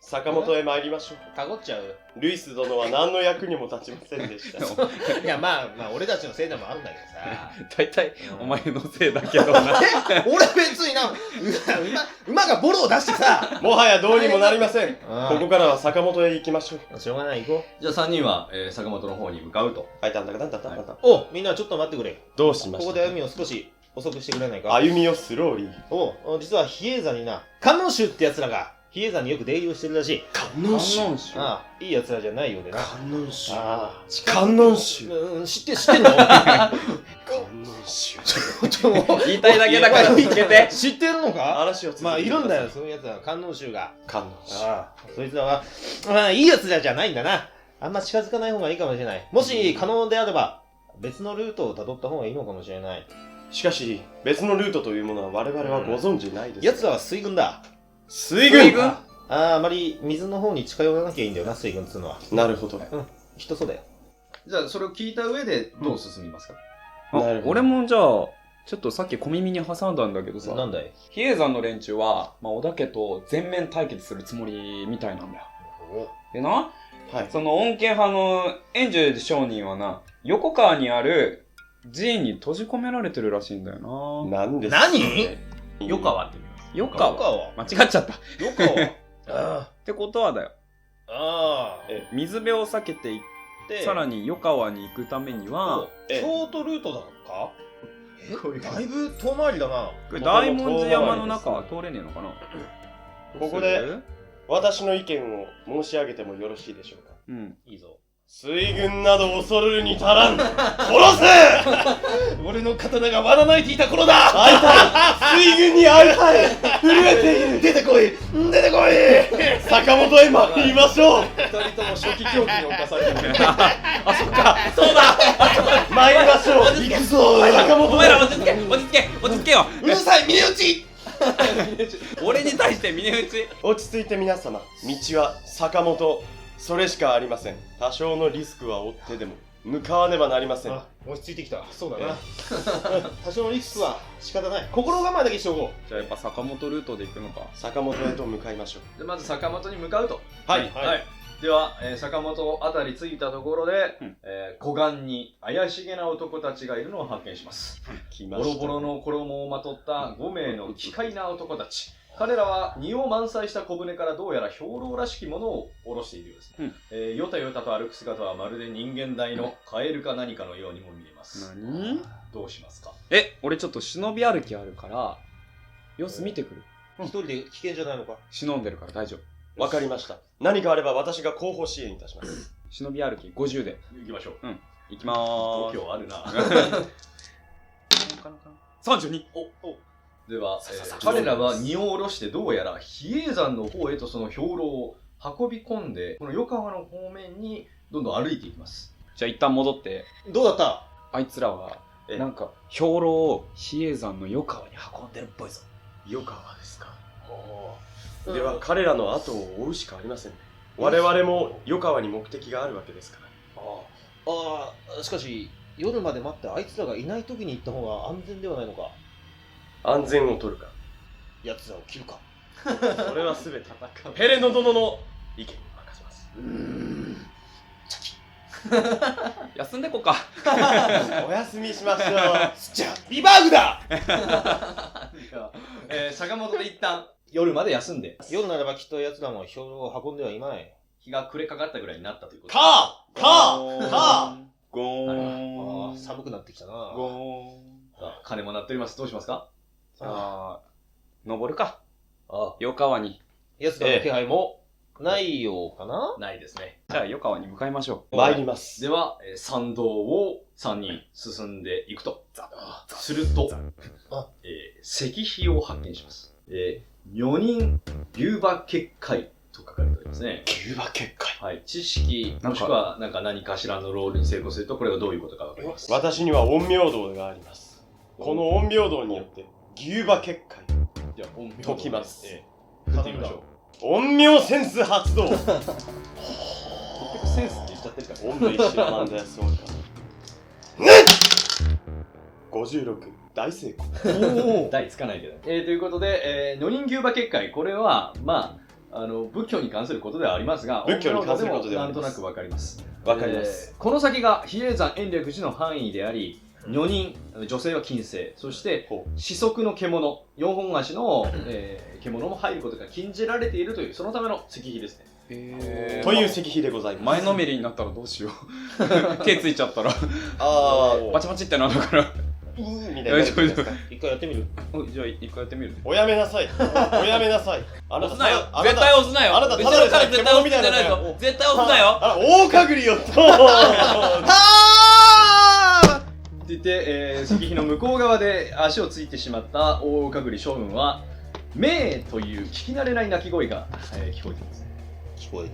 坂本へ参りましょう。かごっちゃう。ルイス殿は何の役にも立ちませんでした。いやまあ俺たちのせいでもあるんだけどさ。大体お前のせいだけどな。俺別にな、馬がボロを出してさ。もはやどうにもなりません。こここからは坂本へ行きましょう。しょうがない、行こじゃあ3人は、坂本の方に向かうと。はい、だんだんだんだんだんだん。おみんなちょっと待ってくれ。どうしましたここで歩みを少し遅くしてくれないか。歩みをスローリー。実は比叡山にな、観音衆って奴らが比叡山によく出入りをしてるらしい。観観音宗。いい奴らじゃないようでな。観音宗。あ観音宗。知ってんの？観音宗。言いたいだけだから聞けて。知ってるのか？話を続けてください。まあいるんだよ、そういう奴ら、観音衆が。観音宗。そいつらは、いい奴らじゃないんだな。あんま近づかない方がいいかもしれない。もし可能であれば、別のルートを辿った方がいいのかもしれない。しかし、別のルートというものは我々はご存知ないです。奴らは水軍だ。水軍？あまり水の方に近寄らなきゃいいんだよな、水軍っつうのは。なるほど。きっとそうだよ。じゃあそれを聞いた上でどう進みますか？なるほど俺もじゃあ、ちょっとさっき小耳に挟んだんだけどさ、なんだい？比叡山の連中は、織田家と全面対決するつもりみたいなんだよ。でな、はい。その恩恵派の円寿上人はな、横川にある寺院に閉じ込められてるらしいんだよな。何です何？よかわってみます。横川間違っちゃった。横川ってことはだよ。水辺を避けていって、さらに横川に行くためには、京都ルートだのか？だいぶ遠回りだな。これ大文字山の中は通れねえのかな？ここで私の意見を申し上げてもよろしいでしょうか。いいぞ。水軍など恐るるに足らん。殺せ！俺の刀が割らないていた頃だ。会いたい。水軍に会いたい。震えている。出てこい。出てこい。坂本へ参りましょう。二人とも初期狂気に侵されてる。あ、そっか。そうだ。参りましょう。行くぞ。坂本お前ら落ち着け、落ち着け、落ち着けよ。うるさい、峰打ち。俺に対して峰打ち。落ち着いて皆様。道は坂本。それしかありません。多少のリスクは負ってでも向かわねばなりません。落ち着いてきた。そうだな。多少のリスクは仕方ない。心構えだけしておこう。じゃあやっぱ坂本ルートで行くのか。坂本へと向かいましょう。でまず坂本に向かうと。はい。はい。では、坂本あたり着いたところで、湖岸に怪しげな男たちがいるのを発見します。ボロボロの衣をまとった5名の奇怪な男たち。彼らは荷を満載した小舟からどうやら兵糧らしきものを下ろしているようです。よたよたと歩く姿はまるで人間大のカエルか何かのようにも見えます。何？どうしますか？俺ちょっと忍び歩きあるから、様子見てくる。一人で危険じゃないのか？忍んでるから大丈夫。わかりました。何かあれば私が後方支援いたします。忍び歩き50で。行きましょう。行きまーす。度胸あるな。32。では、彼らは荷を下ろしてどうやら比叡山の方へとその兵糧を運び込んで、この横川の方面にどんどん歩いていきます。じゃあ一旦戻って、どうだった？あいつらはなんか兵糧を比叡山の横川に運んでるっぽいぞ。横川ですか。では彼らの後を追うしかありませんね。我々も横川に目的があるわけですから。しかし夜まで待ってあいつらがいない時に行った方が安全ではないのか？安全を取るか。奴らを切るか？それはすべてヘレノ殿の意見に任せます。休んでこか。お休みしましょう。じゃあビバーグだ。坂本で一旦夜まで休んで、夜ならばきっと奴らも兵糧を運んではいまい。日が暮れかかったぐらいになったということかーゴーン。寒くなってきたな。ゴーン。鐘も鳴っております。どうしますか？じゃあ、登るか。ああ、横川に。奴らの気配もないようかな？ないですね。じゃあ横川に向かいましょう。参ります。では、参道を3人進んでいくと。すると、石碑を発見します。女人龍馬結界と書かれておりますね。龍馬結界。はい。知識、もしくは何かしらのロールに成功すると、これがどういうことかわかります。私には陰陽道があります。この陰陽道によって龍馬結界では、陰陽解きます。振ってみましょう。陰陽センス発動。結局センスって言っちゃってるから。温度一緒なんだよ、そうか。56、大成功。台つかないけど。ということで、女人牛馬結界、これは、仏教に関することではありますが、仏教に関することではあなんとりますなくわかります。わかります。この先が比叡山延暦寺の範囲であり、女人、女性は禁制、そして四足の獣、4本足の、獣も入ることが禁じられているという、そのための石碑ですね。という石碑でございます。前のめりになったらどうしよう。手ついちゃったら。あバチバチってなるから。みたいになるじゃないですか。一回やってみる。じゃあ一回やってみる。おやめなさい。おやめなさい。あなた押すなよ。あなた絶対押すなよ。あなた後ろから絶対押すんじゃないぞ。絶対押すなよ。大かぐりよと。って言って、石碑の向こう側で足をついてしまった大岡栗将軍は、めーという聞き慣れない鳴き声が、聞こえています。聞こえ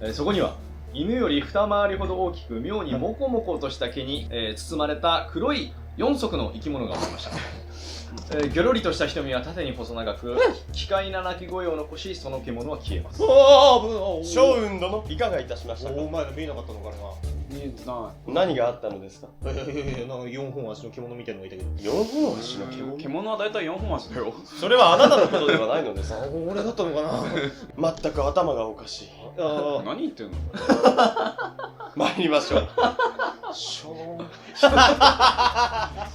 る。そこには、犬より二回りほど大きく、妙にモコモコとした毛に、包まれた黒い4足の生き物がおりました。ぎょろりとした瞳は縦に細長く、奇怪な鳴き声を残し、その獣は消えます。将軍殿、いかがいたしましたか。お前ら見えなかったのかな。見えてな何があったのですか。いやなんか4本足の獣みたいのがいたけど。 4本足の獣。獣はだいたい4本足だよ。それはあなたのことではないのですか。俺だったのかな。全く頭がおかしい。何言ってんの。参りましょう。そう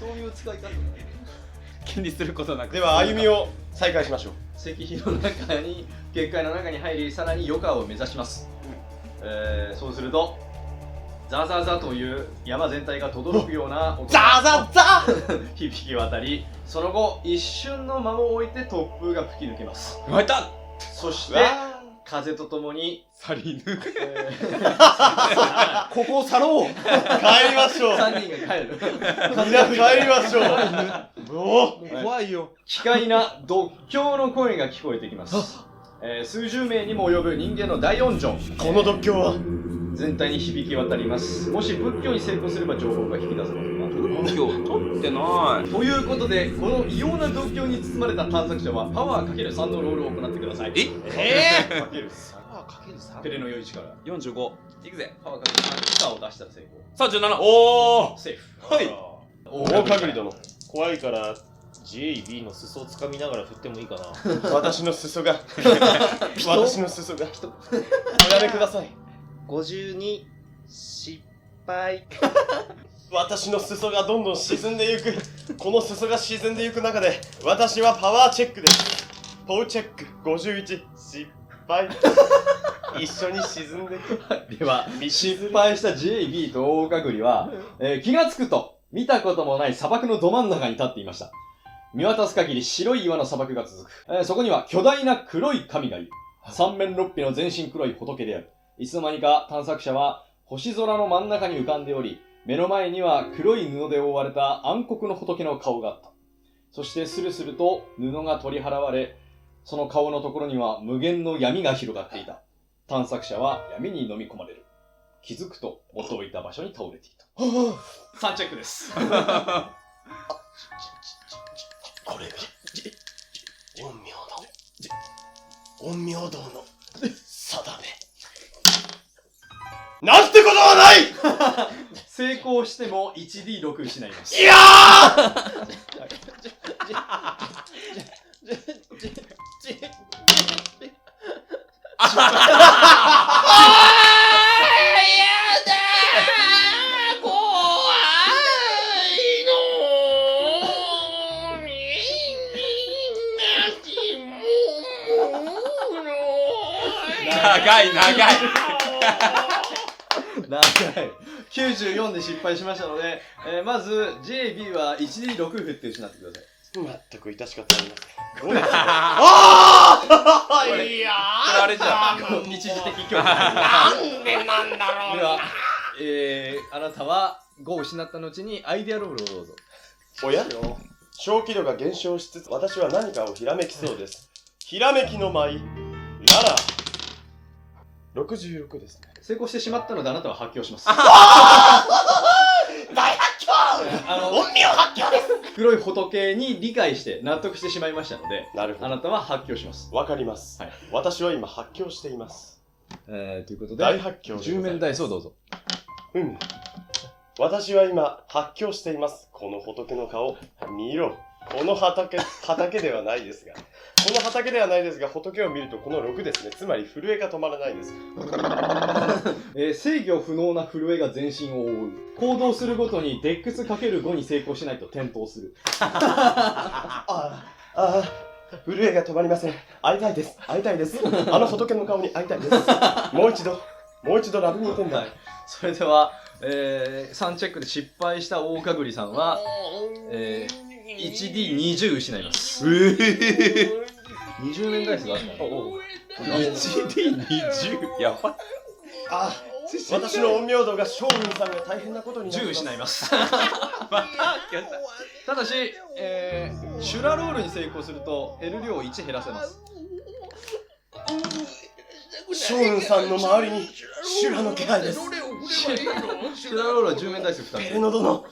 いう使い方気にすることなく。では歩みを再開しましょう。石碑の中に、結界の中に入り、さらに余川を目指します。そうすると、ザーザーザーという山全体が轟くような音が響き渡り、その後一瞬の間を置いて突風が吹き抜けます。湧いた。そして風とともに去りぬ。ここを去ろう。帰りましょう。 3人が帰る。みんな帰りましょう。もう怖いよ。奇怪な読経の声が聞こえてきます。数十名にも及ぶ人間の大音情、この読経は全体に響き渡ります。もし仏教に成功すれば情報が引き出せますが、今日取ってない。ということで、この異様な読経に包まれた探索者はパワー ×3 のロールを行ってください。かけるペレの良い力。45。いくぜ。パワー ×3 以下を出したら成功。37。おお。セーフ。はい。大かぐり殿、怖いから JB の裾をつかみながら振ってもいいかな。私の裾が私の裾がおやめください。52失敗。私の裾がどんどん沈んでいく。この裾が沈んでいく中で私はパワーチェックです。パワーチェック51失敗。一緒に沈んでいく。では、失敗した JB と大岡栗は、気がつくと見たこともない砂漠のど真ん中に立っていました。見渡す限り白い岩の砂漠が続く。そこには巨大な黒い神がいる。三面六臂の全身黒い仏である。いつの間にか探索者は星空の真ん中に浮かんでおり、目の前には黒い布で覆われた暗黒の仏の顔があった。そしてスルスルと布が取り払われ、その顔のところには無限の闇が広がっていた。探索者は闇に飲み込まれる。気づくと元いた場所に倒れていた。3チェックです。これが陰陽道の定め。なんてことはない。成功しても 1D6 失います。いや長い長い。長い。94で失敗しましたので、まず JB は 1D6 振って失ってください。全く致し方ありません。5です。これいやこれあれじゃん。一時的強化。なんでなんだろう。では、あなたは5を失った後にアイデアロールをどうぞ。おや正気度が減少しつつ私は何かをひらめきそうです。ひらめきの舞66ですね。成功してしまったのであなたは発狂します。大発狂。陰陽発狂です。黒い仏に理解して納得してしまいましたので、なるほど。あなたは発狂します。わかります。はい。私は今発狂しています。ということで、大発狂でござい10ます。面ダイスをどうぞ。うん。私は今発狂しています。この仏の顔見ろ。この畑ではないですが、仏を見るとこの6ですね。つまり震えが止まらないです。制御不能な震えが全身を覆う。行動するごとにデックス ×5 に成功しないと転倒する。震えが止まりません。会いたいです。あの仏の顔に会いたいです。もう一度ラブミーテンダー。それでは、3チェックで失敗した大かぐりさんは、1D20 失います。20面ダイスがあったの。 1D20 やばい。私の陰陽道が将軍さんが大変なことになり10ます。失います。ただし、シュラロールに成功すると L 量を1減らせます。将軍さんの周りに修羅の気配です。シュラロールは10面ダイス2つ。ペレノ殿、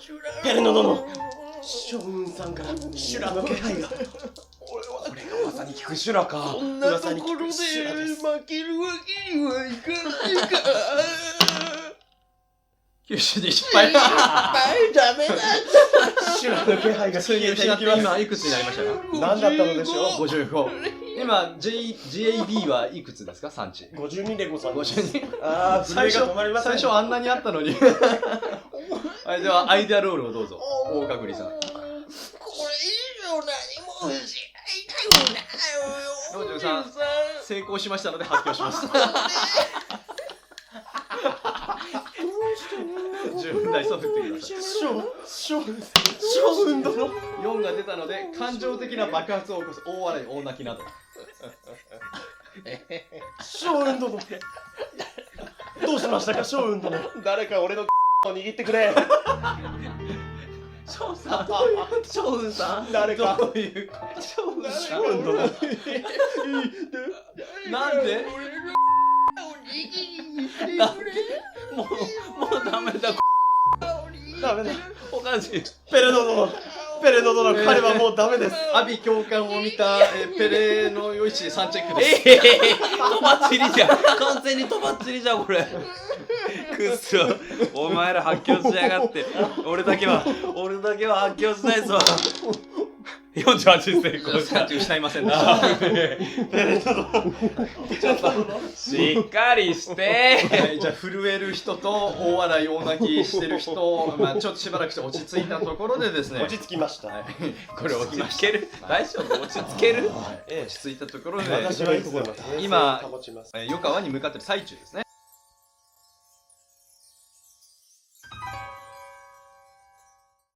将軍さんから修羅の気配が。これがまさに聞く修羅か。こんなところで負けるわけにはいかないか。90で失敗。ダメだ。修羅の気配が消えていきます。今いくつになりましたか？何だったのでしょう。55。今 GAB はいくつですか？産地。52でございます。52。震えが止まりません。最初あんなにあったのに。はい、ではアイデアロールをどうぞ。大かぐりさん。これ以上何もしないだよ。43成功しましたので発表します。10分ダイスを振ってください。将軍殿。4が出たので感情的な爆発を起こす大笑い大泣きなど。将軍殿。どうしましたか、将軍殿。誰か俺のを握ってくれ。翔雲さん誰か。どういう将軍殿。なんでもうダメだ。ダメだ。おかしい。ペレノ殿、彼はもうダメです。阿鼻教官を見た、ペレのよいち3チェックです。とばっちりじゃん。完全にとばっちりじゃんこれ。くっそ、お前ら発狂しやがって。俺だけは発狂しないぞ。48成功した。30失いませんでした。しっかりして。はい、じゃあ震える人と大笑い大泣きしてる人、まあちょっとしばらくして落ち着いたところでですね。落ち着きました。これ落ち着ける？大丈夫？落ち着ける？落ち着いたところで、私はいつでも今保ちます。横川に向かってる最中ですね。